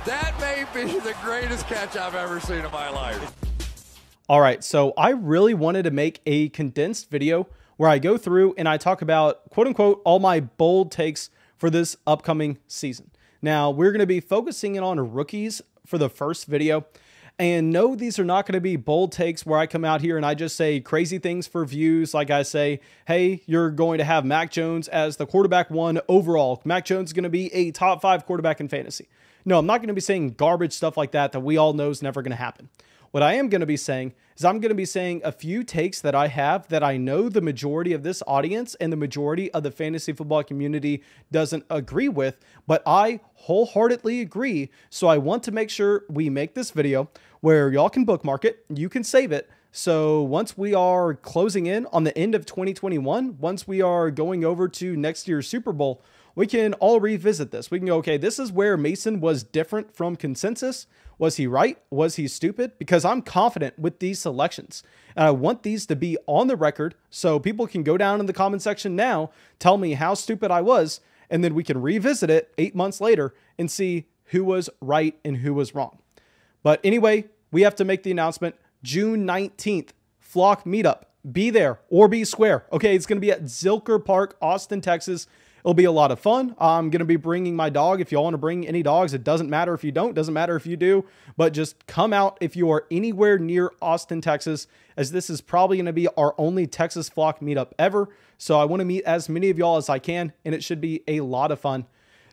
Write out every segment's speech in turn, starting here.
That may be the greatest catch I've ever seen in my life. All right, so I really wanted to make a condensed video where I go through and I talk about, quote unquote, all my bold takes for this upcoming season. Now, we're going to be focusing in on rookies for the first video. And no, these are not going to be bold takes where I come out here and I just say crazy things for views. Like I say, hey, you're going to have Mac Jones as the quarterback 1 overall. Mac Jones is going to be a top 5 quarterback in fantasy. No, I'm not going to be saying garbage stuff like that we all know is never going to happen. What I am going to be saying is I'm going to be saying a few takes that I have that I know the majority of this audience and the majority of the fantasy football community doesn't agree with, but I wholeheartedly agree. So I want to make sure we make this video where y'all can bookmark it, you can save it. So once we are closing in on the end of 2021, once we are going over to next year's Super Bowl, we can all revisit this. We can go, okay, this is where Mason was different from consensus. Was he right? Was he stupid? Because I'm confident with these selections. And I want these to be on the record so people can go down in the comment section now, tell me how stupid I was, and then we can revisit it 8 months later and see who was right and who was wrong. But anyway, we have to make the announcement. June 19th, Flock Meetup. Be there or be square. Okay, it's going to be at Zilker Park, Austin, Texas. It'll be a lot of fun. I'm going to be bringing my dog. If you all want to bring any dogs, it doesn't matter if you don't, doesn't matter if you do, but just come out if you are anywhere near Austin, Texas, as this is probably going to be our only Texas Flock meetup ever. So I want to meet as many of y'all as I can, and it should be a lot of fun.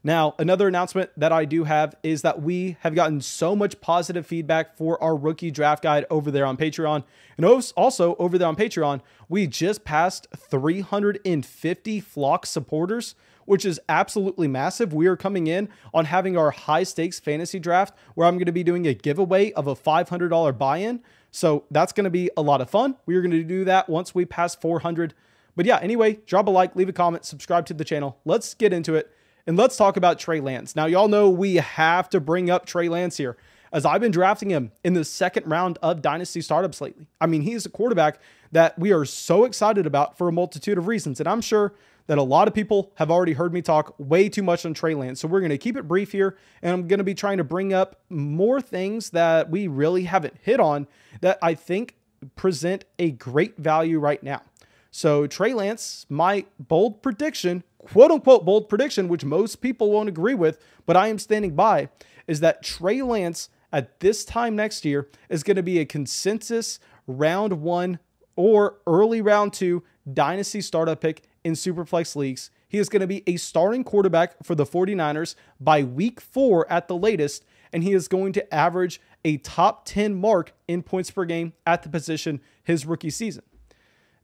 Now, another announcement that I do have is that we have gotten so much positive feedback for our rookie draft guide over there on Patreon. And also over there on Patreon, we just passed 350 Flock supporters, which is absolutely massive. We are coming in on having our high stakes fantasy draft where I'm going to be doing a giveaway of a $500 buy-in. So that's going to be a lot of fun. We are going to do that once we pass 400. But yeah, anyway, drop a like, leave a comment, subscribe to the channel. Let's get into it. And let's talk about Trey Lance. Now, y'all know we have to bring up Trey Lance here, as I've been drafting him in the second round of Dynasty startups lately. I mean, he's a quarterback that we are so excited about for a multitude of reasons. And I'm sure that a lot of people have already heard me talk way too much on Trey Lance. So we're going to keep it brief here. And I'm going to be trying to bring up more things that we really haven't hit on that I think present a great value right now. So Trey Lance, my bold prediction, quote unquote bold prediction, which most people won't agree with, but I am standing by, is that Trey Lance at this time next year is going to be a consensus round 1 or early round 2 Dynasty startup pick in Superflex leagues. He is going to be a starting quarterback for the 49ers by week 4 at the latest, and he is going to average a top 10 mark in points per game at the position his rookie season.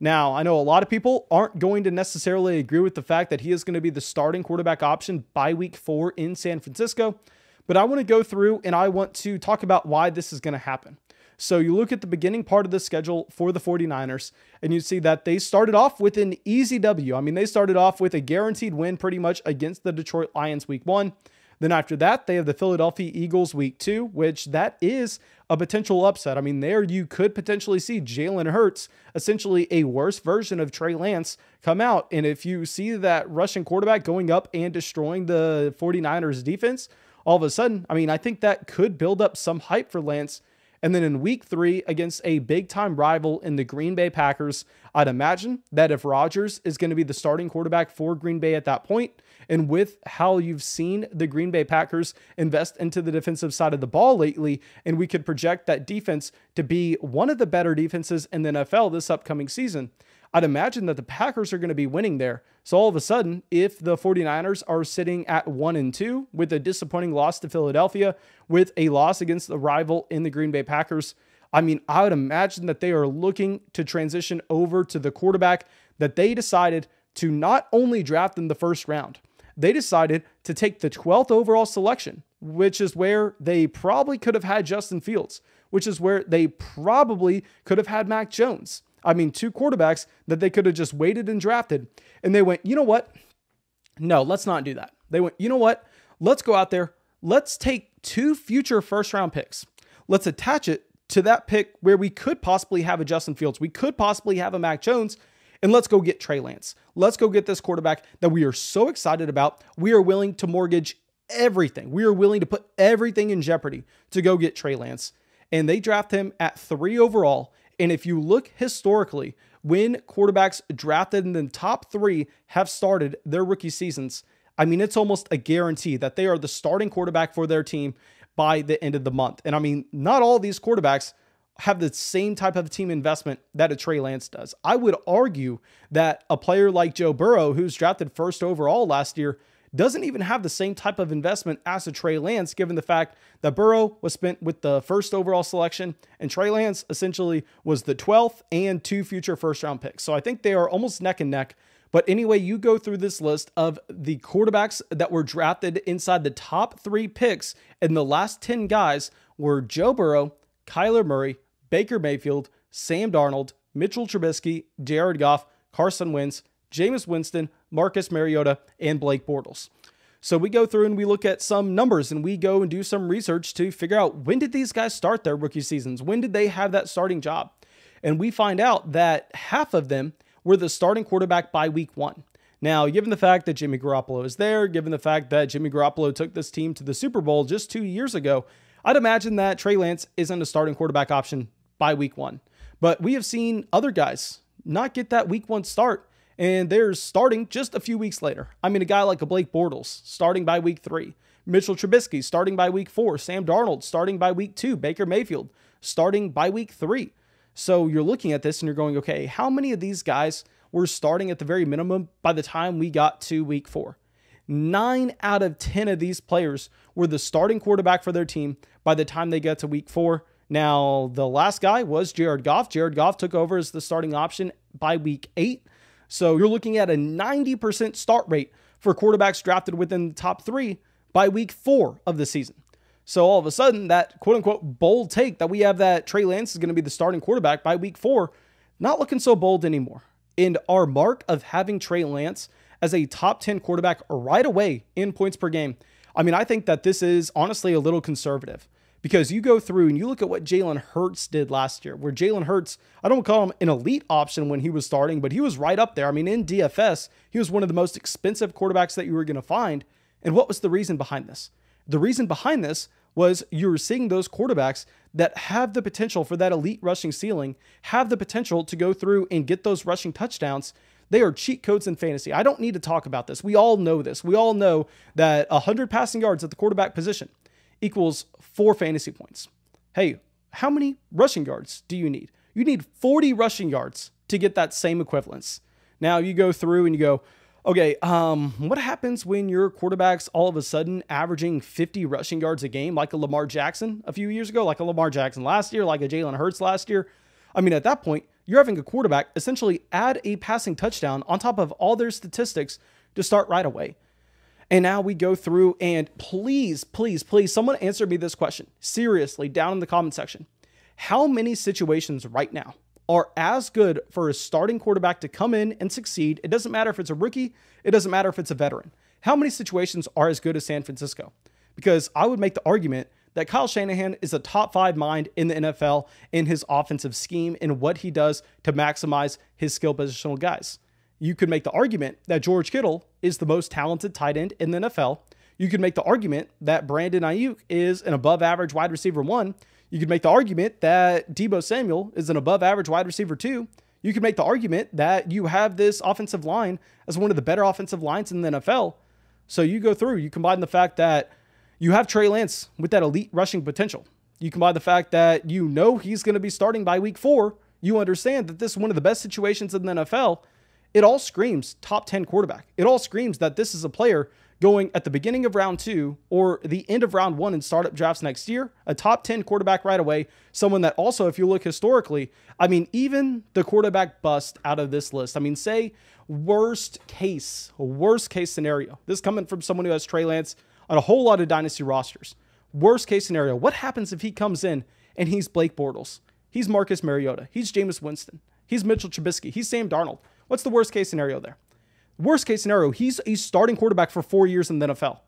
Now, I know a lot of people aren't going to necessarily agree with the fact that he is going to be the starting quarterback option by week 4 in San Francisco, but I want to go through and I want to talk about why this is going to happen. So you look at the beginning part of the schedule for the 49ers, and you see that they started off with an easy W. I mean, they started off with a guaranteed win pretty much against the Detroit Lions week 1. Then after that, they have the Philadelphia Eagles week 2, which that is a potential upset. I mean, there you could potentially see Jalen Hurts, essentially a worse version of Trey Lance, come out. And if you see that Russian quarterback going up and destroying the 49ers defense, all of a sudden, I mean, I think that could build up some hype for Lance. And then in week 3 against a big-time rival in the Green Bay Packers, I'd imagine that if Rodgers is going to be the starting quarterback for Green Bay at that point, and with how you've seen the Green Bay Packers invest into the defensive side of the ball lately, and we could project that defense to be one of the better defenses in the NFL this upcoming season, I'd imagine that the Packers are going to be winning there. So all of a sudden, if the 49ers are sitting at 1-2 with a disappointing loss to Philadelphia, with a loss against the rival in the Green Bay Packers, I mean, I would imagine that they are looking to transition over to the quarterback that they decided to not only draft in the first round, they decided to take the 12th overall selection, which is where they probably could have had Justin Fields, which is where they probably could have had Mac Jones. I mean, 2 quarterbacks that they could have just waited and drafted. And they went, you know what? No, let's not do that. They went, you know what? Let's go out there. Let's take 2 future first-round picks. Let's attach it to that pick where we could possibly have a Justin Fields. We could possibly have a Mac Jones. And let's go get Trey Lance. Let's go get this quarterback that we are so excited about. We are willing to mortgage everything. We are willing to put everything in jeopardy to go get Trey Lance. And they draft him at 3 overall. And if you look historically, when quarterbacks drafted in the top 3 have started their rookie seasons, I mean, it's almost a guarantee that they are the starting quarterback for their team by the end of the month. And I mean, not all of these quarterbacks have the same type of team investment that a Trey Lance does. I would argue that a player like Joe Burrow, who's drafted 1st overall last year, doesn't even have the same type of investment as a Trey Lance, given the fact that Burrow was spent with the 1st overall selection and Trey Lance essentially was the 12th and 2 future 1st-round picks. So I think they are almost neck and neck. But anyway, you go through this list of the quarterbacks that were drafted inside the top 3 picks, and the last 10 guys were Joe Burrow, Kyler Murray, Baker Mayfield, Sam Darnold, Mitchell Trubisky, Jared Goff, Carson Wentz, Jameis Winston, Marcus Mariota, and Blake Bortles. So we go through and we look at some numbers and we go and do some research to figure out, when did these guys start their rookie seasons? When did they have that starting job? And we find out that half of them were the starting quarterback by week 1. Now, given the fact that Jimmy Garoppolo is there, given the fact that Jimmy Garoppolo took this team to the Super Bowl just 2 years ago, I'd imagine that Trey Lance isn't a starting quarterback option by week 1. But we have seen other guys not get that week 1 start, and they're starting just a few weeks later. I mean, a guy like a Blake Bortles starting by week 3, Mitchell Trubisky starting by week 4, Sam Darnold starting by week 2, Baker Mayfield starting by week 3. So you're looking at this and you're going, okay, how many of these guys were starting at the very minimum by the time we got to week 4? 9 out of 10 of these players were the starting quarterback for their team by the time they got to week 4. Now, the last guy was Jared Goff. Jared Goff took over as the starting option by week 8. So you're looking at a 90% start rate for quarterbacks drafted within the top 3 by week 4 of the season. So all of a sudden, that quote-unquote bold take that we have that Trey Lance is going to be the starting quarterback by week 4, not looking so bold anymore. And our mark of having Trey Lance as a top 10 quarterback right away in points per game, I mean, I think that this is honestly a little conservative. Because you go through and you look at what Jalen Hurts did last year, where Jalen Hurts, I don't call him an elite option when he was starting, but he was right up there. I mean, in DFS, he was one of the most expensive quarterbacks that you were going to find. And what was the reason behind this? The reason behind this was you were seeing those quarterbacks that have the potential for that elite rushing ceiling, have the potential to go through and get those rushing touchdowns. They are cheat codes in fantasy. I don't need to talk about this. We all know this. We all know that 100 passing yards at the quarterback position equals 4 fantasy points. Hey, how many rushing yards do you need? You need 40 rushing yards to get that same equivalence. Now you go through and you go, okay, what happens when your quarterback's all of a sudden averaging 50 rushing yards a game, like a Lamar Jackson a few years ago, like a Lamar Jackson last year, like a Jalen Hurts last year? I mean, at that point, you're having a quarterback essentially add a passing touchdown on top of all their statistics to start right away. And now we go through and please, someone answer me this question. Seriously, down in the comment section. How many situations right now are as good for a starting quarterback to come in and succeed? It doesn't matter if it's a rookie. It doesn't matter if it's a veteran. How many situations are as good as San Francisco? Because I would make the argument that Kyle Shanahan is a top 5 mind in the NFL in his offensive scheme and what he does to maximize his skill positional guys. You could make the argument that George Kittle is the most talented tight end in the NFL. You could make the argument that Brandon Ayuk is an above average wide receiver 1. You could make the argument that Deebo Samuel is an above average wide receiver 2. You could make the argument that you have this offensive line as one of the better offensive lines in the NFL. So you go through, you combine the fact that you have Trey Lance with that elite rushing potential. You combine the fact that you know he's going to be starting by week 4. You understand that this is one of the best situations in the NFL. It all screams top 10 quarterback. It all screams that this is a player going at the beginning of round 2 or the end of round 1 in startup drafts next year, a top 10 quarterback right away. Someone that also, if you look historically, I mean, even the quarterback bust out of this list, I mean, say worst case scenario. This coming from someone who has Trey Lance on a whole lot of dynasty rosters. Worst case scenario. What happens if he comes in and he's Blake Bortles? He's Marcus Mariota. He's Jameis Winston. He's Mitchell Trubisky. He's Sam Darnold. What's the worst case scenario there? Worst case scenario, he's a starting quarterback for 4 years in the NFL.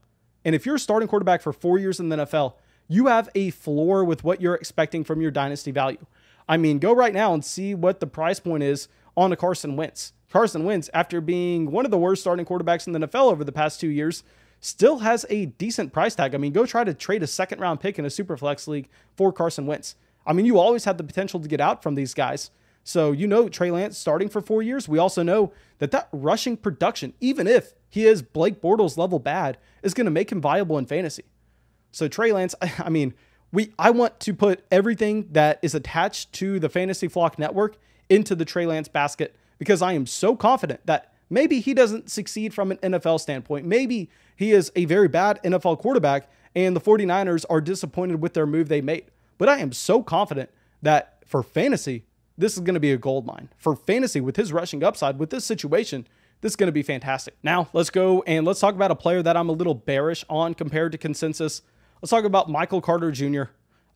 And if you're a starting quarterback for 4 years in the NFL, you have a floor with what you're expecting from your dynasty value. I mean, go right now and see what the price point is on a Carson Wentz. Carson Wentz, after being one of the worst starting quarterbacks in the NFL over the past 2 years, still has a decent price tag. I mean, go try to trade a second round pick in a super flex league for Carson Wentz. I mean, you always have the potential to get out from these guys. So, you know, Trey Lance starting for 4 years. We also know that rushing production, even if he is Blake Bortles level bad, is going to make him viable in fantasy. So Trey Lance, I mean, I want to put everything that is attached to the Fantasy Flock Network into the Trey Lance basket, because I am so confident that maybe he doesn't succeed from an NFL standpoint. Maybe he is a very bad NFL quarterback and the 49ers are disappointed with their move they made. But I am so confident that for fantasy, this is going to be a gold mine. For fantasy, with his rushing upside, with this situation, this is going to be fantastic. Now, let's go and let's talk about a player that I'm a little bearish on compared to consensus. Let's talk about Michael Carter Jr.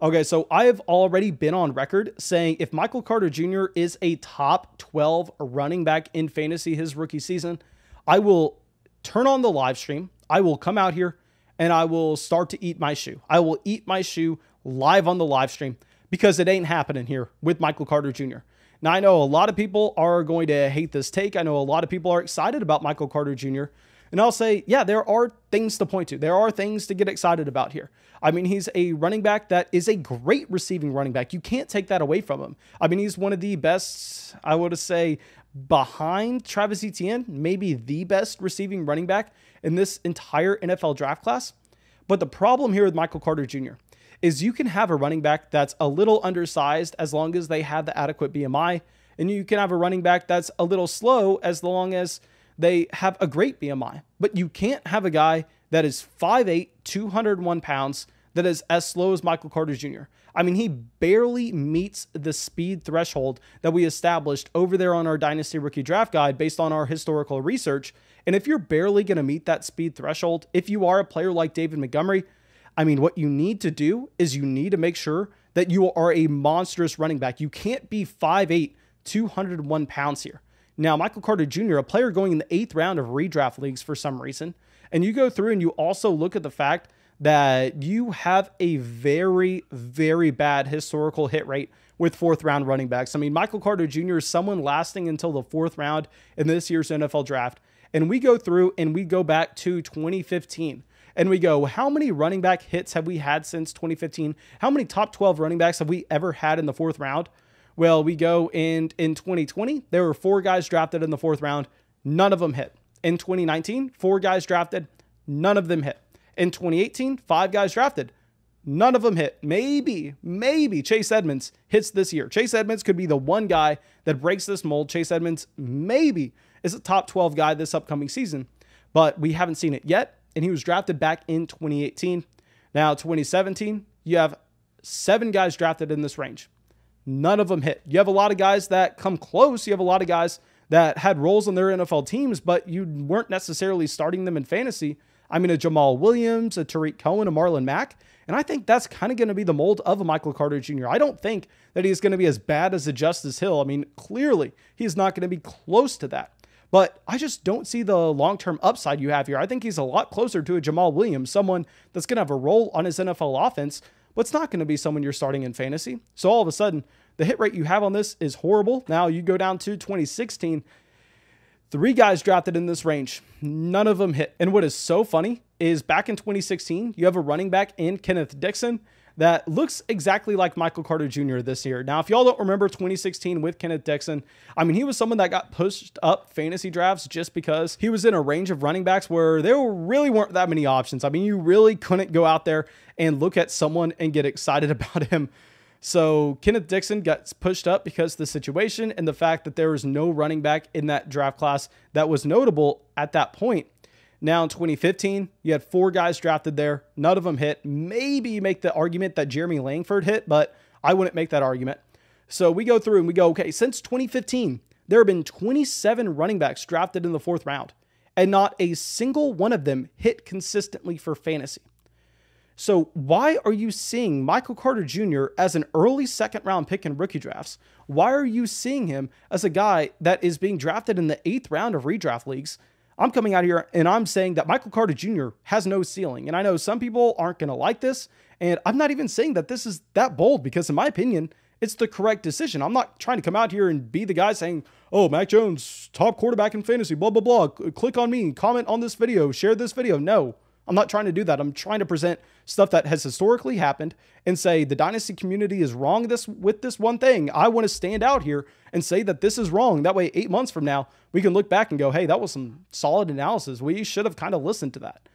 Okay, so I have already been on record saying if Michael Carter Jr. is a top 12 running back in fantasy his rookie season, I will turn on the live stream. I will come out here and I will start to eat my shoe. I will eat my shoe live on the live stream, because it ain't happening here with Michael Carter Jr. Now, I know a lot of people are going to hate this take. I know a lot of people are excited about Michael Carter Jr. And I'll say, yeah, there are things to point to. There are things to get excited about here. I mean, he's a running back that is a great receiving running back. You can't take that away from him. I mean, he's one of the best, I would say, behind Travis Etienne, maybe the best receiving running back in this entire NFL draft class. But the problem here with Michael Carter Jr. is you can have a running back that's a little undersized as long as they have the adequate BMI, and you can have a running back that's a little slow as long as they have a great BMI. But you can't have a guy that is 5'8", 201 pounds, that is as slow as Michael Carter Jr. I mean, he barely meets the speed threshold that we established over there on our Dynasty Rookie Draft Guide based on our historical research. And if you're barely going to meet that speed threshold, if you are a player like David Montgomery, I mean, what you need to do is you need to make sure that you are a monstrous running back. You can't be 5'8", 201 pounds here. Now, Michael Carter Jr., a player going in the 8th round of redraft leagues for some reason, and you go through and you also look at the fact that you have a very, very bad historical hit rate with 4th round running backs. I mean, Michael Carter Jr. is someone lasting until the 4th round in this year's NFL draft. And we go through and we go back to 2015. And we go, how many running back hits have we had since 2015? How many top 12 running backs have we ever had in the 4th round? Well, we go and in 2020, there were 4 guys drafted in the 4th round. None of them hit. In 2019, 4 guys drafted. None of them hit. In 2018, 5 guys drafted. None of them hit. Maybe Chase Edmonds hits this year. Chase Edmonds could be the one guy that breaks this mold. Chase Edmonds maybe is a top 12 guy this upcoming season, but we haven't seen it yet. And he was drafted back in 2018. Now, 2017, you have 7 guys drafted in this range. None of them hit. You have a lot of guys that come close. You have a lot of guys that had roles on their NFL teams, but you weren't necessarily starting them in fantasy. I mean, a Jamal Williams, a Tariq Cohen, a Marlon Mack. And I think that's kind of going to be the mold of a Michael Carter Jr. I don't think that he's going to be as bad as a Justice Hill. I mean, clearly he's not going to be close to that. But I just don't see the long-term upside you have here. I think he's a lot closer to a Jamal Williams, someone that's going to have a role on his NFL offense, but it's not going to be someone you're starting in fantasy. So all of a sudden, the hit rate you have on this is horrible. Now you go down to 2016, 3 guys drafted in this range. None of them hit. And what is so funny is back in 2016, you have a running back in Kenneth Dixon that looks exactly like Michael Carter Jr. this year. Now, if y'all don't remember 2016 with Kenneth Dixon, I mean, he was someone that got pushed up fantasy drafts just because he was in a range of running backs where there really weren't that many options. I mean, you really couldn't go out there and look at someone and get excited about him. So Kenneth Dixon got pushed up because of the situation and the fact that there was no running back in that draft class that was notable at that point. Now in 2015, you had 4 guys drafted there. None of them hit. Maybe you make the argument that Jeremy Langford hit, but I wouldn't make that argument. So we go through and we go, okay, since 2015, there have been 27 running backs drafted in the 4th round, and not a single one of them hit consistently for fantasy. So why are you seeing Michael Carter Jr. as an early 2nd round pick in rookie drafts? Why are you seeing him as a guy that is being drafted in the 8th round of redraft leagues? I'm coming out here and I'm saying that Michael Carter Jr. has no ceiling. And I know some people aren't going to like this. And I'm not even saying that this is that bold because in my opinion, it's the correct decision. I'm not trying to come out here and be the guy saying, oh, Mac Jones, top quarterback in fantasy, blah, blah, blah. Click on me, comment on this video, share this video. No, I'm not trying to do that. I'm trying to present stuff that has historically happened and say the Dynasty community is wrong with this one thing. I want to stand out here and say that this is wrong. That way, 8 months from now, we can look back and go, hey, that was some solid analysis. We should have kind of listened to that.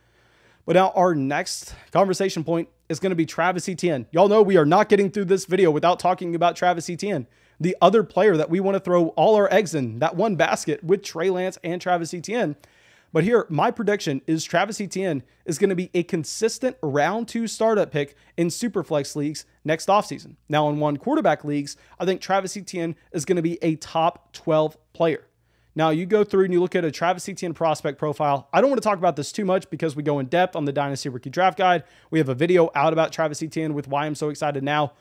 But now our next conversation point is going to be Travis Etienne. Y'all know we are not getting through this video without talking about Travis Etienne, the other player that we want to throw all our eggs in that one basket with Trey Lance and Travis Etienne. But here, my prediction is Travis Etienne is going to be a consistent round 2 startup pick in Superflex leagues next offseason. Now, in one quarterback leagues, I think Travis Etienne is going to be a top 12 player. Now, you go through and you look at a Travis Etienne prospect profile. I don't want to talk about this too much because we go in depth on the Dynasty Rookie Draft Guide. We have a video out about Travis Etienne with why I'm so excited now.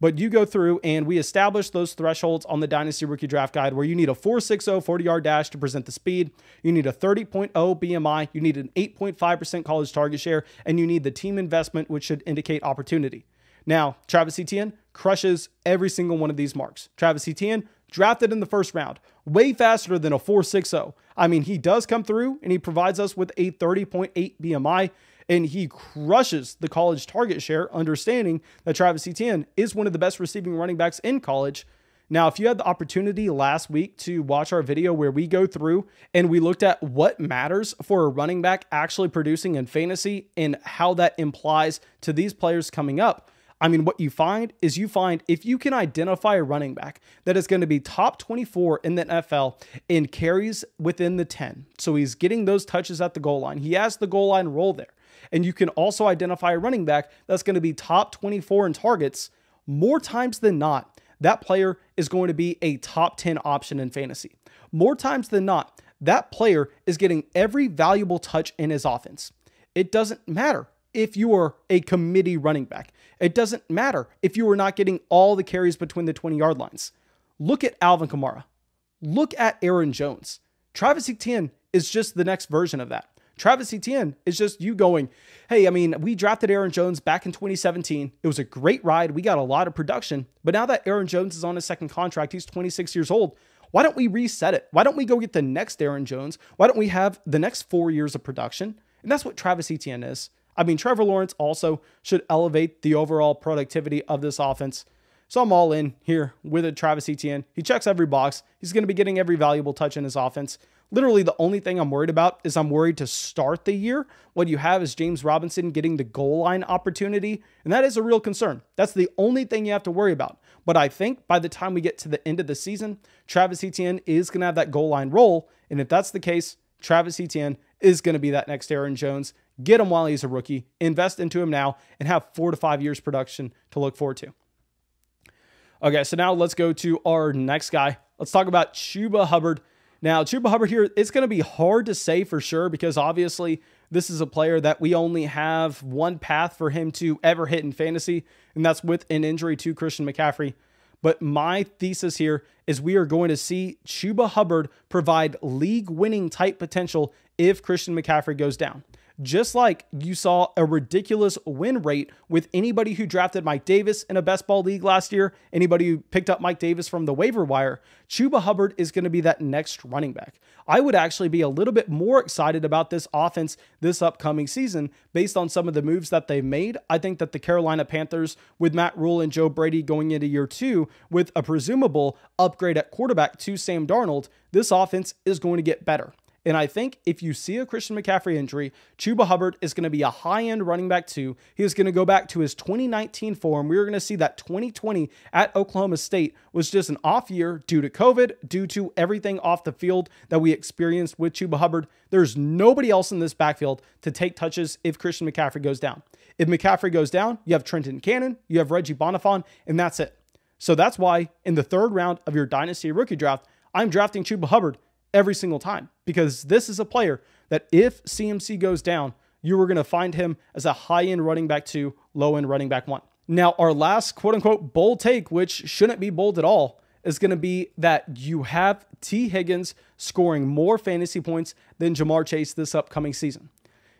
But you go through and we establish those thresholds on the Dynasty Rookie Draft Guide where you need a 4.60 40-yard dash to present the speed. You need a 30.0 BMI. You need an 8.5% college target share. And you need the team investment, which should indicate opportunity. Now, Travis Etienne crushes every single one of these marks. Travis Etienne, drafted in the first round, way faster than a 4.60. I mean, he does come through and he provides us with a 30.8 BMI. And he crushes the college target share, understanding that Travis Etienne is one of the best receiving running backs in college. Now, if you had the opportunity last week to watch our video where we go through and we looked at what matters for a running back actually producing in fantasy and how that implies to these players coming up, I mean, what you find is if you can identify a running back that is going to be top 24 in the NFL and carries within the 10, so he's getting those touches at the goal line. He has the goal line role there. And you can also identify a running back that's going to be top 24 in targets. More times than not, that player is going to be a top 10 option in fantasy. More times than not, that player is getting every valuable touch in his offense. It doesn't matter if you are a committee running back. It doesn't matter if you are not getting all the carries between the 20-yard lines. Look at Alvin Kamara. Look at Aaron Jones. Travis Etienne is just the next version of that. Travis Etienne is just you going, hey, I mean, we drafted Aaron Jones back in 2017. It was a great ride. We got a lot of production. But now that Aaron Jones is on his second contract, he's 26 years old. Why don't we reset it? Why don't we go get the next Aaron Jones? Why don't we have the next 4 years of production? And that's what Travis Etienne is. I mean, Trevor Lawrence also should elevate the overall productivity of this offense. So I'm all in here with a Travis Etienne. He checks every box. He's going to be getting every valuable touch in his offense. Literally, the only thing I'm worried about is I'm worried to start the year. What you have is James Robinson getting the goal line opportunity, and that is a real concern. That's the only thing you have to worry about. But I think by the time we get to the end of the season, Travis Etienne is going to have that goal line role, and if that's the case, Travis Etienne is going to be that next Aaron Jones. Get him while he's a rookie, invest into him now, and have 4 to 5 years production to look forward to. Okay, so now let's go to our next guy. Let's talk about Chuba Hubbard. Now, Chuba Hubbard here, it's going to be hard to say for sure because obviously this is a player that we only have one path for him to ever hit in fantasy, and that's with an injury to Christian McCaffrey. But my thesis here is we are going to see Chuba Hubbard provide league-winning type potential if Christian McCaffrey goes down. Just like you saw a ridiculous win rate with anybody who drafted Mike Davis in a best ball league last year, anybody who picked up Mike Davis from the waiver wire, Chuba Hubbard is going to be that next running back. I would actually be a little bit more excited about this offense this upcoming season based on some of the moves that they've made. I think that the Carolina Panthers with Matt Rule and Joe Brady going into year 2 with a presumable upgrade at quarterback to Sam Darnold, this offense is going to get better. And I think if you see a Christian McCaffrey injury, Chuba Hubbard is going to be a high-end running back too. He is going to go back to his 2019 form. We're going to see that 2020 at Oklahoma State was just an off year due to COVID, due to everything off the field that we experienced with Chuba Hubbard. There's nobody else in this backfield to take touches if Christian McCaffrey goes down. If McCaffrey goes down, you have Trenton Cannon, you have Reggie Bonifant, and that's it. So that's why in the 3rd round of your Dynasty rookie draft, I'm drafting Chuba Hubbard every single time, because this is a player that if CMC goes down, you are going to find him as a high-end running back 2, low-end running back 1. Now, our last quote-unquote bold take, which shouldn't be bold at all, is going to be that you have T. Higgins scoring more fantasy points than Jamar Chase this upcoming season.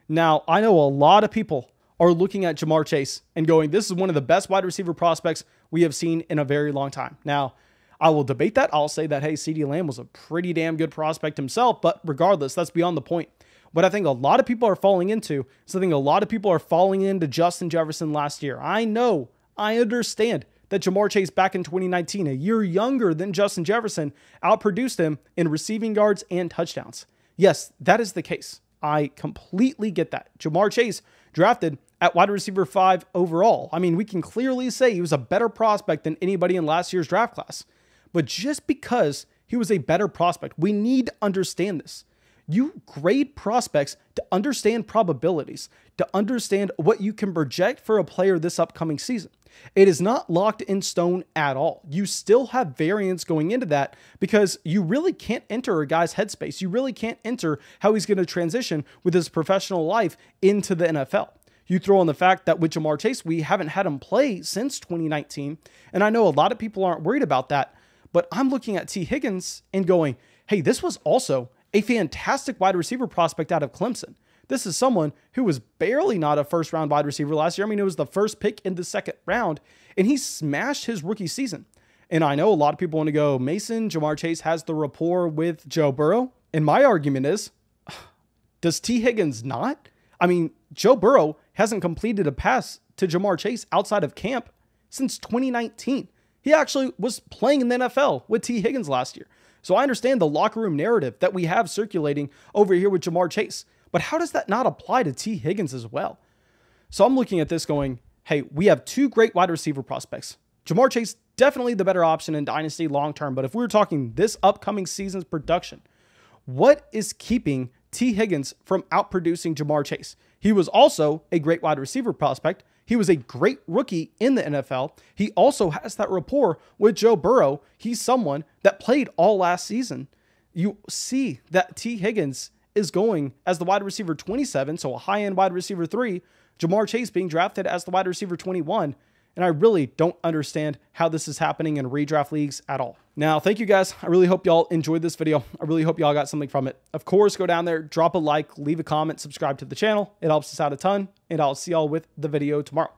Now, I know a lot of people are looking at Jamar Chase and going, this is one of the best wide receiver prospects we have seen in a very long time. Now, I will debate that. I'll say that, hey, CeeDee Lamb was a pretty damn good prospect himself, but regardless, that's beyond the point. What I think a lot of people are falling into is I think a lot of people are falling into Justin Jefferson last year. I know, I understand that Ja'Marr Chase back in 2019, a year younger than Justin Jefferson, outproduced him in receiving yards and touchdowns. Yes, that is the case. I completely get that. Ja'Marr Chase drafted at wide receiver 5 overall. I mean, we can clearly say he was a better prospect than anybody in last year's draft class. But just because he was a better prospect, we need to understand this. You grade prospects to understand probabilities, to understand what you can project for a player this upcoming season. It is not locked in stone at all. You still have variance going into that because you really can't enter a guy's headspace. You really can't enter how he's going to transition with his professional life into the NFL. You throw in the fact that with Ja'Marr Chase, we haven't had him play since 2019. And I know a lot of people aren't worried about that, but I'm looking at T. Higgins and going, hey, this was also a fantastic wide receiver prospect out of Clemson. This is someone who was barely not a first-round wide receiver last year. I mean, it was the first pick in the second round, and he smashed his rookie season. And I know a lot of people want to go, Mason, Ja'Marr Chase has the rapport with Joe Burrow. And my argument is, does T. Higgins not? I mean, Joe Burrow hasn't completed a pass to Ja'Marr Chase outside of camp since 2019. He actually was playing in the NFL with T. Higgins last year. So I understand the locker room narrative that we have circulating over here with Ja'Marr Chase. But how does that not apply to T. Higgins as well? So I'm looking at this going, hey, we have two great wide receiver prospects. Ja'Marr Chase, definitely the better option in Dynasty long-term. But if we were talking this upcoming season's production, what is keeping T. Higgins from outproducing Ja'Marr Chase? He was also a great wide receiver prospect. He was a great rookie in the NFL. He also has that rapport with Joe Burrow. He's someone that played all last season. You see that T. Higgins is going as the wide receiver 27, so a high-end wide receiver 3. Ja'Marr Chase being drafted as the wide receiver 21. And I really don't understand how this is happening in redraft leagues at all. Now, thank you guys. I really hope y'all enjoyed this video. I really hope y'all got something from it. Of course, go down there, drop a like, leave a comment, subscribe to the channel. It helps us out a ton, and I'll see y'all with the video tomorrow.